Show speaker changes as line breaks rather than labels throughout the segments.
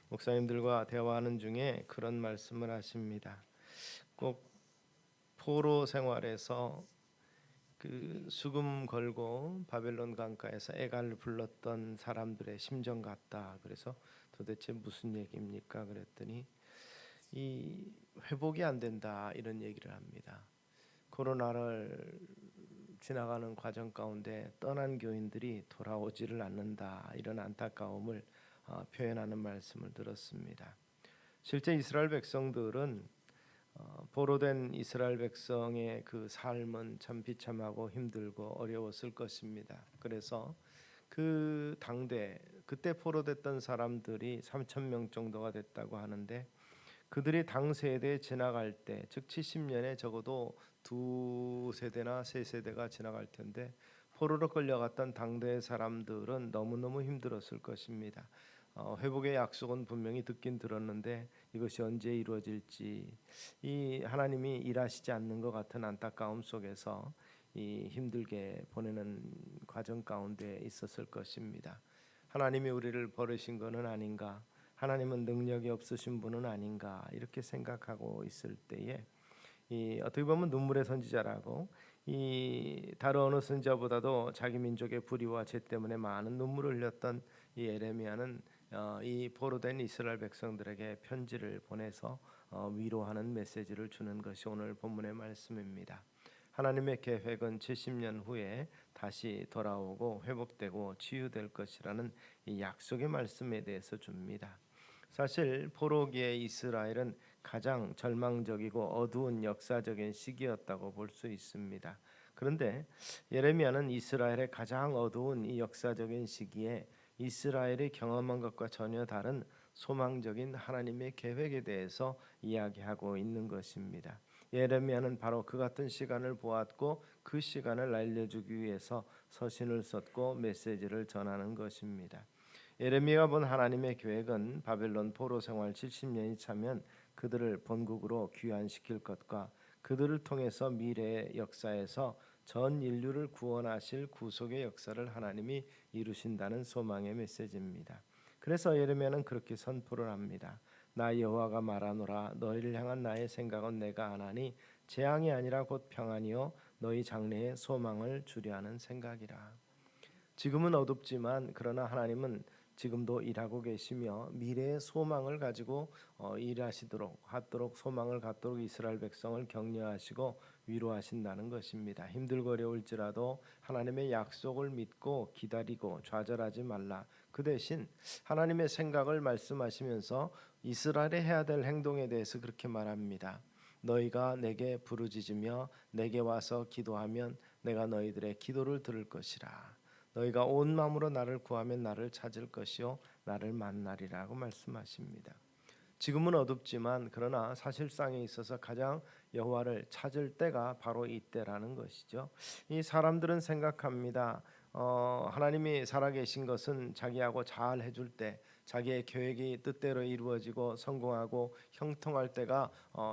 목사님들과 대화하는 중에 그런 말씀을 하십니다. 꼭 포로 생활에서 그 수금 걸고 바벨론 강가에서 애갈 불렀던 사람들의 심정 같다. 그래서 도대체 무슨 얘기입니까? 그랬더니 이 회복이 안 된다 이런 얘기를 합니다. 코로나를 지나가는 과정 가운데 떠난 교인들이 돌아오지를 않는다 이런 안타까움을 표현하는 말씀을 들었습니다. 실제 이스라엘 백성들은 포로된 이스라엘 백성의 그 삶은 참 비참하고 힘들고 어려웠을 것입니다. 그래서 그 당대 그때 포로됐던 사람들이 3천 명 정도가 됐다고 하는데 그들이 당 세대에 지나갈 때, 즉 70년에 적어도 두 세대나 세 세대가 지나갈 텐데 포로로 끌려갔던 당대의 사람들은 너무너무 힘들었을 것입니다. 회복의 약속은 분명히 듣긴 들었는데 이것이 언제 이루어질지 이 하나님이 일하시지 않는 것 같은 안타까움 속에서 이 힘들게 보내는 과정 가운데 있었을 것입니다. 하나님이 우리를 버리신 것은 아닌가, 하나님은 능력이 없으신 분은 아닌가 이렇게 생각하고 있을 때에 이 어떻게 보면 눈물의 선지자라고 이 다른 어느 선지자보다도 자기 민족의 불의와 죄 때문에 많은 눈물을 흘렸던 이 예레미야는 이 포로된 이스라엘 백성들에게 편지를 보내서 위로하는 메시지를 주는 것이 오늘 본문의 말씀입니다. 하나님의 계획은 70년 후에 다시 돌아오고 회복되고 치유될 것이라는 이 약속의 말씀에 대해서 줍니다. 사실 포로기의 이스라엘은 가장 절망적이고 어두운 역사적인 시기였다고 볼 수 있습니다. 그런데 예레미야는 이스라엘의 가장 어두운 이 역사적인 시기에 이스라엘이 경험한 것과 전혀 다른 소망적인 하나님의 계획에 대해서 이야기하고 있는 것입니다. 예레미야는 바로 그 같은 시간을 보았고 그 시간을 알려주기 위해서 서신을 썼고 메시지를 전하는 것입니다. 예레미야가 본 하나님의 계획은 바벨론 포로 생활 70년이 차면 그들을 본국으로 귀환시킬 것과 그들을 통해서 미래의 역사에서 전 인류를 구원하실 구속의 역사를 하나님이 이루신다는 소망의 메시지입니다. 그래서 예레미야는 그렇게 선포를 합니다. 나 여호와가 말하노라 너희를 향한 나의 생각은 내가 아나니 재앙이 아니라 곧 평안이요 너희 장래에 소망을 주려 하는 생각이라. 지금은 어둡지만 그러나 하나님은 지금도 일하고 계시며 미래의 소망을 가지고 일하시도록 하도록 소망을 갖도록 이스라엘 백성을 격려하시고 위로하신다는 것입니다. 힘들고 어려울지라도 하나님의 약속을 믿고 기다리고 좌절하지 말라. 그 대신 하나님의 생각을 말씀하시면서 이스라엘이 해야 될 행동에 대해서 그렇게 말합니다. 너희가 내게 부르짖으며 내게 와서 기도하면 내가 너희들의 기도를 들을 것이라. 너희가 온 마음으로 나를 구하면 나를 찾을 것이요 나를 만나리라고 말씀하십니다. 지금은 어둡지만 그러나 사실상에 있어서 가장 여호와를 찾을 때가 바로 이때라는 것이죠. 이 사람들은 생각합니다. 하나님이 살아계신 것은 자기하고 잘 해줄 때, 자기의 계획이 뜻대로 이루어지고 성공하고 형통할 때가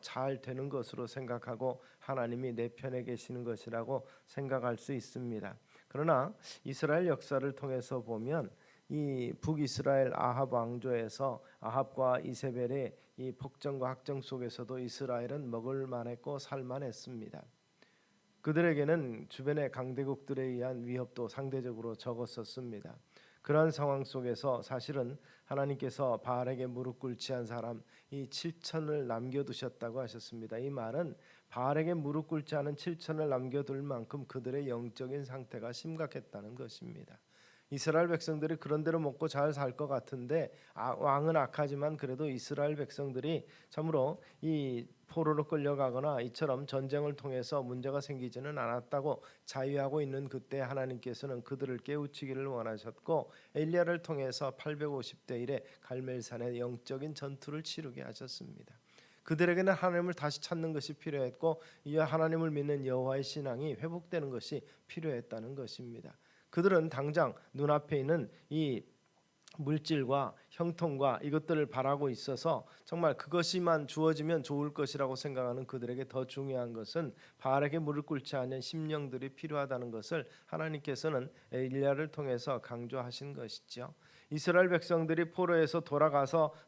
잘 되는 것으로 생각하고 하나님이 내 편에 계시는 것이라고 생각할 수 있습니다. 그러나 이스라엘 역사를 통해서 보면 이 북이스라엘 아합 왕조에서 아합과 이세벨의 이 폭정과 학정 속에서도 이스라엘은 먹을 만했고 살만했습니다. 그들에게는 주변의 강대국들에 의한 위협도 상대적으로 적었었습니다. 그러한 상황 속에서 사실은 하나님께서 바알에게 무릎 꿇지 한 사람 이 7천을 남겨두셨다고 하셨습니다. 이 말은 바알에게 무릎 꿇지 않은 7천을 남겨둘 만큼 그들의 영적인 상태가 심각했다는 것입니다. 이스라엘 백성들이 그런 대로 먹고 잘 살 것 같은데 왕은 악하지만 그래도 이스라엘 백성들이 참으로 이 포로로 끌려가거나 이처럼 전쟁을 통해서 문제가 생기지는 않았다고 자유하고 있는 그때 하나님께서는 그들을 깨우치기를 원하셨고 엘리야를 통해서 850대 1의 갈멜산의 영적인 전투를 치르게 하셨습니다. 그들에게는 하나님을 다시 찾는 것이 필요했고 이 하나님을 믿는 여호와의 신앙이 회복되는 것이 필요했다는 것입니다. 그들은 당장 눈앞에 있는 이 물질과 형통과 이것들을 바라고 있어서 정말 그것이만 주어지면 좋을 것이라고 생각하는 그들에게 더 중요한 것은 바알에게 무릎 꿇지 않은 심령들이 필요하다는 것을 하나님께서는 엘리야를 통해서 강조하신 것이죠. 이스라엘 백성들이 포로에서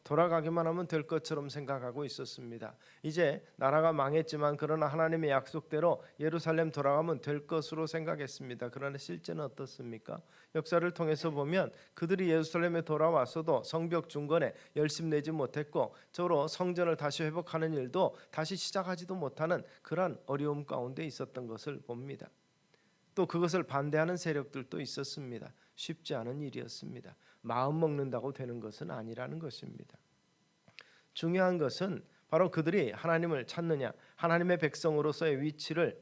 돌아가기만 하면 될 것처럼 생각하고 있었습니다. 이제 나라가 망했지만 그러나 하나님의 약속대로 예루살렘 돌아가면 될 것으로 생각했습니다. 그러나 실제는 어떻습니까? 역사를 통해서 보면 그들이 예루살렘에 돌아왔어도 성벽 중건에 열심내지 못했고 저로 성전을 다시 회복하는 일도 다시 시작하지도 못하는 그러한 어려움 가운데 있었던 것을 봅니다. 또 그것을 반대하는 세력들도 있었습니다. 쉽지 않은 일이었습니다. 마음 먹는다고 되는 것은 아니라는 것입니다. 중요한 것은 바로 그들이 하나님을 찾느냐, 하나님의 백성으로서의 위치를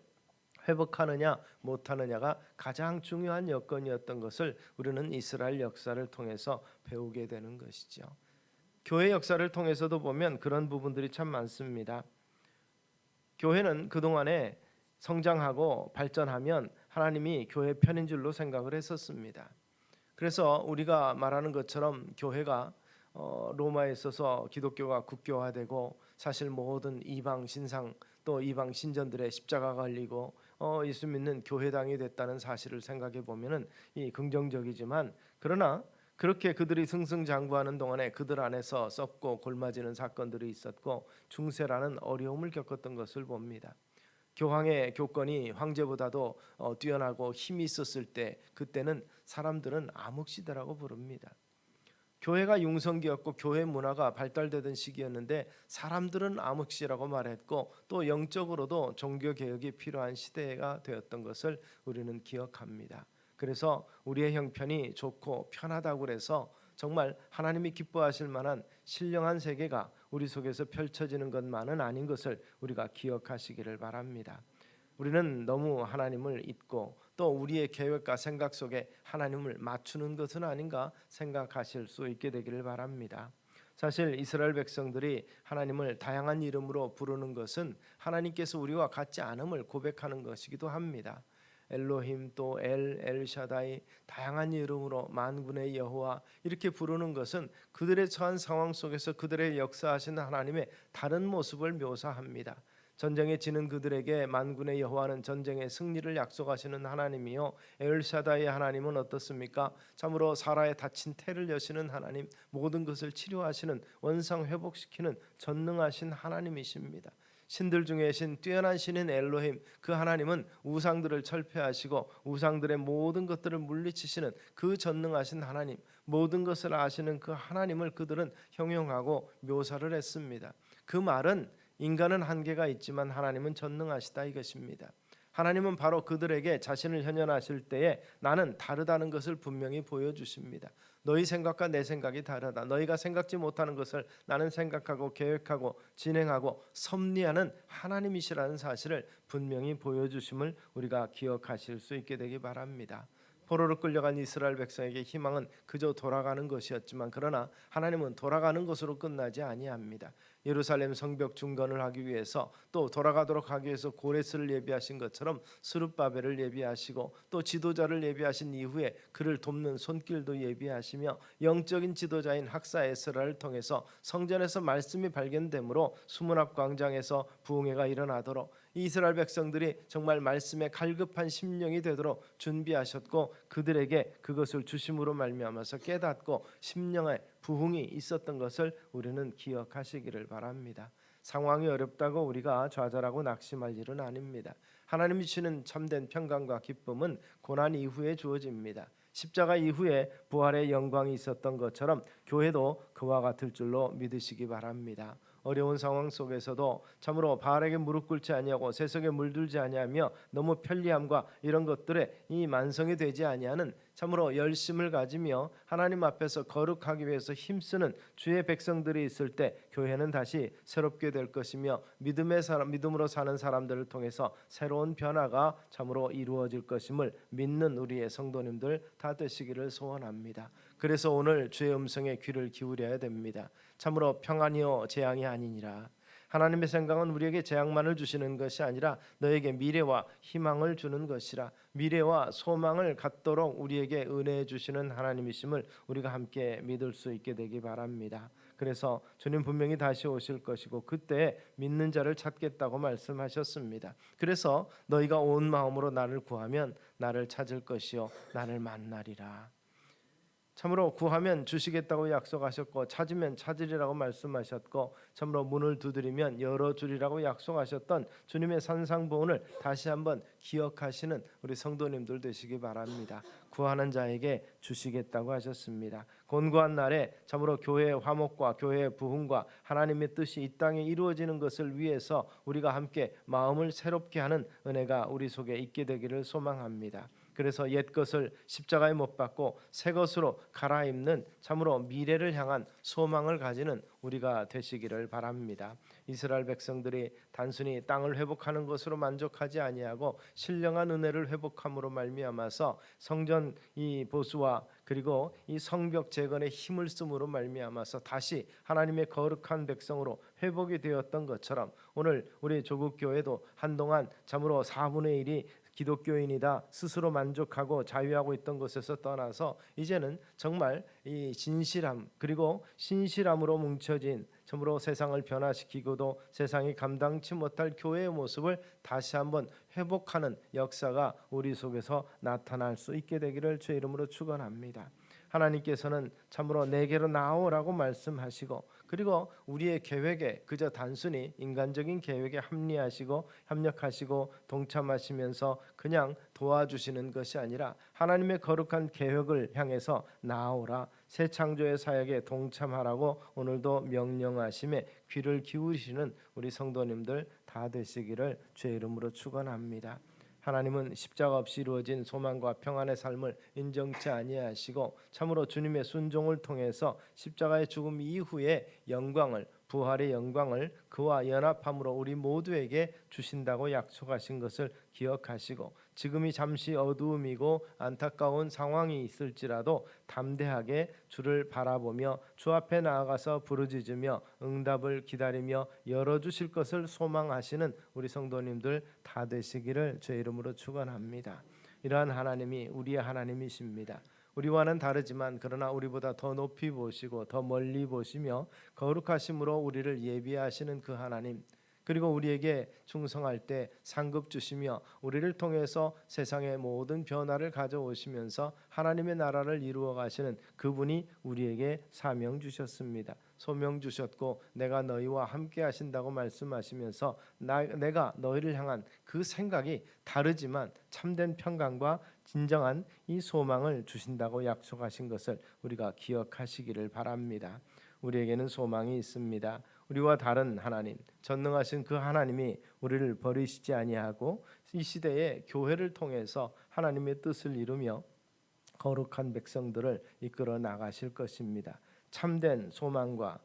회복하느냐 못하느냐가 가장 중요한 여건이었던 것을 우리는 이스라엘 역사를 통해서 배우게 되는 것이죠. 교회 역사를 통해서도 보면 그런 부분들이 참 많습니다. 교회는 그동안에 성장하고 발전하면 하나님이 교회 편인 줄로 생각을 했었습니다. 그래서 우리가 말하는 것처럼 교회가 로마에 있어서 기독교가 국교화되고 사실 모든 이방 신상 또 이방 신전들의 십자가가 걸리고 예수 믿는 교회당이 됐다는 사실을 생각해 보면은 이 긍정적이지만 그러나 그렇게 그들이 승승장구하는 동안에 그들 안에서 썩고 골마지는 사건들이 있었고 중세라는 어려움을 겪었던 것을 봅니다. 교황의 교권이 황제보다도 뛰어나고 힘이 있었을 때 그때는 사람들은 암흑시대라고 부릅니다. 교회가 융성기였고 교회 문화가 발달되던 시기였는데 사람들은 암흑시라고 말했고 또 영적으로도 종교개혁이 필요한 시대가 되었던 것을 우리는 기억합니다. 그래서 우리의 형편이 좋고 편하다고 그래서 정말 하나님이 기뻐하실 만한 신령한 세계가 우리 속에서 펼쳐지는 것만은 아닌 것을 우리가 기억하시기를 바랍니다. 우리는 너무 하나님을 잊고 또 우리의 계획과 생각 속에 하나님을 맞추는 것은 아닌가 생각하실 수 있게 되기를 바랍니다. 사실 이스라엘 백성들이 하나님을 다양한 이름으로 부르는 것은 하나님께서 우리와 같지 않음을 고백하는 것이기도 합니다. 엘로힘 또 엘샤다이 다양한 이름으로 만군의 여호와 이렇게 부르는 것은 그들의 처한 상황 속에서 그들의 역사하시는 하나님의 다른 모습을 묘사합니다. 전쟁에 지는 그들에게 만군의 여호와는 전쟁의 승리를 약속하시는 하나님이요 엘샤다의 하나님은 어떻습니까? 참으로 사라의 다친 태를 여시는 하나님, 모든 것을 치료하시는 원상 회복시키는 전능하신 하나님이십니다. 신들 중에 신 뛰어난 신인 엘로힘 그 하나님은 우상들을 철폐하시고 우상들의 모든 것들을 물리치시는 그 전능하신 하나님, 모든 것을 아시는 그 하나님을 그들은 형용하고 묘사를 했습니다. 그 말은 인간은 한계가 있지만 하나님은 전능하시다 이것입니다. 하나님은 바로 그들에게 자신을 현현하실 때에 나는 다르다는 것을 분명히 보여주십니다. 너희 생각과 내 생각이 다르다. 너희가 생각지 못하는 것을 나는 생각하고 계획하고 진행하고 섭리하는 하나님이시라는 사실을 분명히 보여주심을 우리가 기억하실 수 있게 되기 바랍니다. 포로로 끌려간 이스라엘 백성에게 희망은 그저 돌아가는 것이었지만 그러나 하나님은 돌아가는 것으로 끝나지 아니합니다. 예루살렘 성벽 중건을 하기 위해서 또 돌아가도록 하기 위해서 고레스를 예비하신 것처럼 스룹바벨을 예비하시고 또 지도자를 예비하신 이후에 그를 돕는 손길도 예비하시며 영적인 지도자인 학사 에스라를 통해서 성전에서 말씀이 발견되므로 수문 앞 광장에서 부흥회가 일어나도록 이스라엘 백성들이 정말 말씀에 갈급한 심령이 되도록 준비하셨고 그들에게 그것을 주심으로 말미암아서 깨닫고 심령의 부흥이 있었던 것을 우리는 기억하시기를 바랍니다. 상황이 어렵다고 우리가 좌절하고 낙심할 일은 아닙니다. 하나님이 주시는 참된 평강과 기쁨은 고난 이후에 주어집니다. 십자가 이후에 부활의 영광이 있었던 것처럼 교회도 그와 같을 줄로 믿으시기 바랍니다. 어려운 상황 속에서도 참으로 바알에게 무릎 꿇지 아니하고 세속에 물들지 아니하며 너무 편리함과 이런 것들에 이 만성이 되지 아니하는 참으로 열심을 가지며 하나님 앞에서 거룩하기 위해서 힘쓰는 주의 백성들이 있을 때 교회는 다시 새롭게 될 것이며 믿음으로 사는 사람들을 통해서 새로운 변화가 참으로 이루어질 것임을 믿는 우리의 성도님들 다 되시기를 소원합니다. 그래서 오늘 주의 음성에 귀를 기울여야 됩니다. 참으로 평안이요 재앙이 아니니라. 하나님의 생각은 우리에게 재앙만을 주시는 것이 아니라 너에게 미래와 희망을 주는 것이라. 미래와 소망을 갖도록 우리에게 은혜 주시는 하나님이심을 우리가 함께 믿을 수 있게 되기 바랍니다. 그래서 주님 분명히 다시 오실 것이고 그때 믿는 자를 찾겠다고 말씀하셨습니다. 그래서 너희가 온 마음으로 나를 구하면 나를 찾을 것이요 나를 만나리라. 참으로 구하면 주시겠다고 약속하셨고 찾으면 찾으리라고 말씀하셨고 참으로 문을 두드리면 열어주리라고 약속하셨던 주님의 산상보훈을 다시 한번 기억하시는 우리 성도님들 되시기 바랍니다. 구하는 자에게 주시겠다고 하셨습니다. 곤고한 날에 참으로 교회의 화목과 교회의 부흥과 하나님의 뜻이 이 땅에 이루어지는 것을 위해서 우리가 함께 마음을 새롭게 하는 은혜가 우리 속에 있게 되기를 소망합니다. 그래서 옛 것을 십자가에 못 박고 새 것으로 갈아입는 참으로 미래를 향한 소망을 가지는 우리가 되시기를 바랍니다. 이스라엘 백성들이 단순히 땅을 회복하는 것으로 만족하지 아니하고 신령한 은혜를 회복함으로 말미암아서 성전 이 보수와 그리고 이 성벽 재건에 힘을 쓰므로 말미암아서 다시 하나님의 거룩한 백성으로 회복이 되었던 것처럼 오늘 우리 조국 교회도 한동안 참으로 4분의 1이 기독교인이다 스스로 만족하고 자유하고 있던 것에서 떠나서 이제는 정말 이 진실함 그리고 신실함으로 뭉쳐진 참으로 세상을 변화시키고도 세상이 감당치 못할 교회의 모습을 다시 한번 회복하는 역사가 우리 속에서 나타날 수 있게 되기를 주의 이름으로 축원합니다. 하나님께서는 참으로 내게로 나오라고 말씀하시고 그리고 우리의 계획에 그저 단순히 인간적인 계획에 합리하시고 협력하시고 동참하시면서 그냥 도와주시는 것이 아니라 하나님의 거룩한 계획을 향해서 나오라 새 창조의 사역에 동참하라고 오늘도 명령하심에 귀를 기울이시는 우리 성도님들 다 되시기를 주의 이름으로 축원합니다. 하나님은 십자가 없이 이루어진 소망과 평안의 삶을 인정치 아니하시고 참으로 주님의 순종을 통해서 십자가의 죽음 이후의 영광을 부활의 영광을 그와 연합함으로 우리 모두에게 주신다고 약속하신 것을 기억하시고 지금이 잠시 어두움이고 안타까운 상황이 있을지라도 담대하게 주를 바라보며 주 앞에 나아가서 부르짖으며 응답을 기다리며 열어주실 것을 소망하시는 우리 성도님들 다 되시기를 주의 이름으로 축원합니다. 이러한 하나님이 우리의 하나님이십니다. 우리와는 다르지만 그러나 우리보다 더 높이 보시고 더 멀리 보시며 거룩하심으로 우리를 예비하시는 그 하나님 그리고 우리에게 충성할 때 상급 주시며 우리를 통해서 세상의 모든 변화를 가져오시면서 하나님의 나라를 이루어 가시는 그분이 우리에게 사명 주셨습니다. 소명 주셨고 내가 너희와 함께 하신다고 말씀하시면서 내가 너희를 향한 그 생각이 다르지만 참된 평강과 진정한 이 소망을 주신다고 약속하신 것을 우리가 기억하시기를 바랍니다. 우리에게는 소망이 있습니다. 우리와 다른 하나님, 전능하신 그 하나님이 우리를 버리시지 아니하고 이 시대에 교회를 통해서 하나님의 뜻을 이루며 거룩한 백성들을 이끌어 나가실 것입니다. 참된 소망과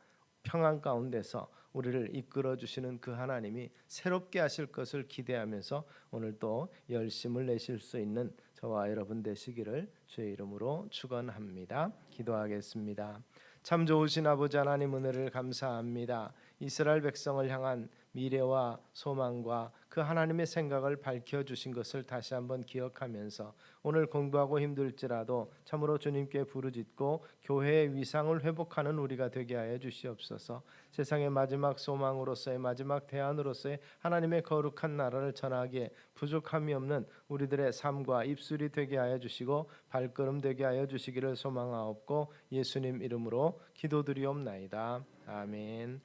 평안 가운데서 우리를 이끌어 주시는 그 하나님이 새롭게 하실 것을 기대하면서 오늘 또 열심을 내실 수 있는 저와 여러분 되시기를 주의 이름으로 축원합니다. 기도하겠습니다. 참 좋으신 아버지 하나님 은혜를 감사합니다. 이스라엘 백성을 향한 미래와 소망과 그 하나님의 생각을 밝혀주신 것을 다시 한번 기억하면서 오늘 공부하고 힘들지라도 참으로 주님께 부르짖고 교회의 위상을 회복하는 우리가 되게 하여 주시옵소서. 세상의 마지막 소망으로서의 마지막 대안으로서의 하나님의 거룩한 나라를 전하기에 부족함이 없는 우리들의 삶과 입술이 되게 하여 주시고 발걸음 되게 하여 주시기를 소망하옵고 예수님 이름으로 기도드리옵나이다. 아멘.